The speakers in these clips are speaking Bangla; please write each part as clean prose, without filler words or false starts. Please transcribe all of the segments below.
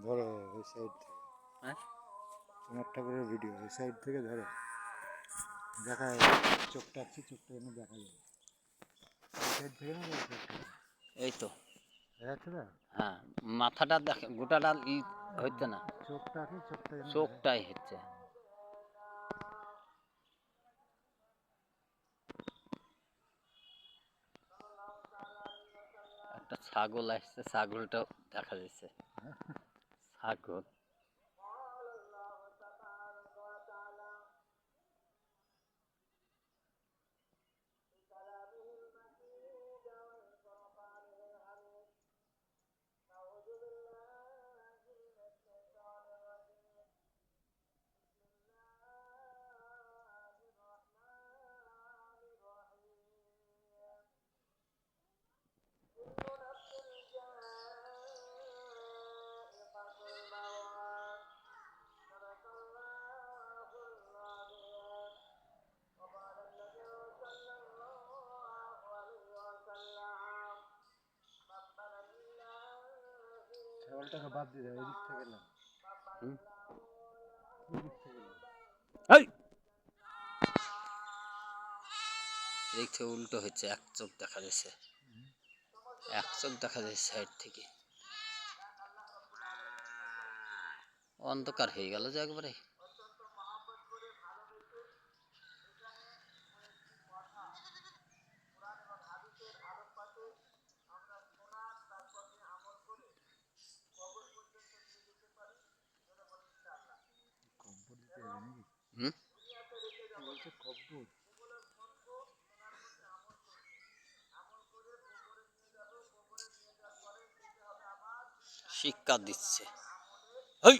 ধরো ওই সাইড থেকে। হ্যাঁ কুমার ঠাকুরের ভিডিও ওই সাইড থেকে ধরো, দেখা যায় চোখটা আছে, চোখটা এনে দেখা যায় ওই সাইড থেকে না, ওই সাইড থেকে এই তো। দেখা যাচ্ছে না? হ্যাঁ মাথাটা দেখে, গোটাটা হচ্ছে না, চোখটা আছে, চোখটা এনে দেখা চোখটাই হচ্ছে। একটা ছাগল আসছে, ছাগলটাও দেখা যাচ্ছে। ছাগল ছাগলটাকে বাদ দিয়ে দাও, এদিক থেকে না, হুম এদিক থেকে না। এই এদিক থেকে উল্টো হচ্ছে, এক চোখ দেখা যাচ্ছে, এক চোখ দেখা যাচ্ছে সাইড থেকে। অন্ধকার হয়ে গেল যে একবারে। কম্পোজ দিতে হবে নাকি? হুম বলছে কম্পোজ। শিক্ষা দিচ্ছে। হেই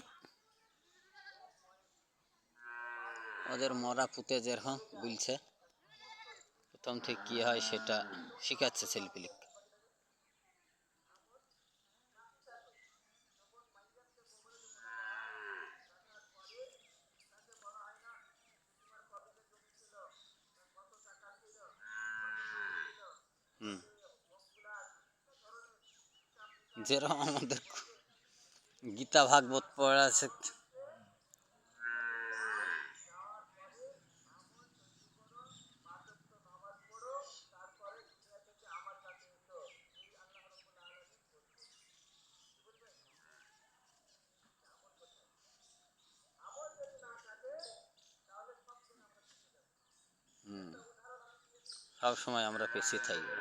ওদের মরা পুঁতে যেরকম বলছে, প্রথম থেকে কি হয় সেটা শিখাচ্ছে ছেলেপিলে। হুম যেরকম আমাদের গীতা ভাগবত পড়া আছে। হুম সব সময় আমরা পেছে থাকবো।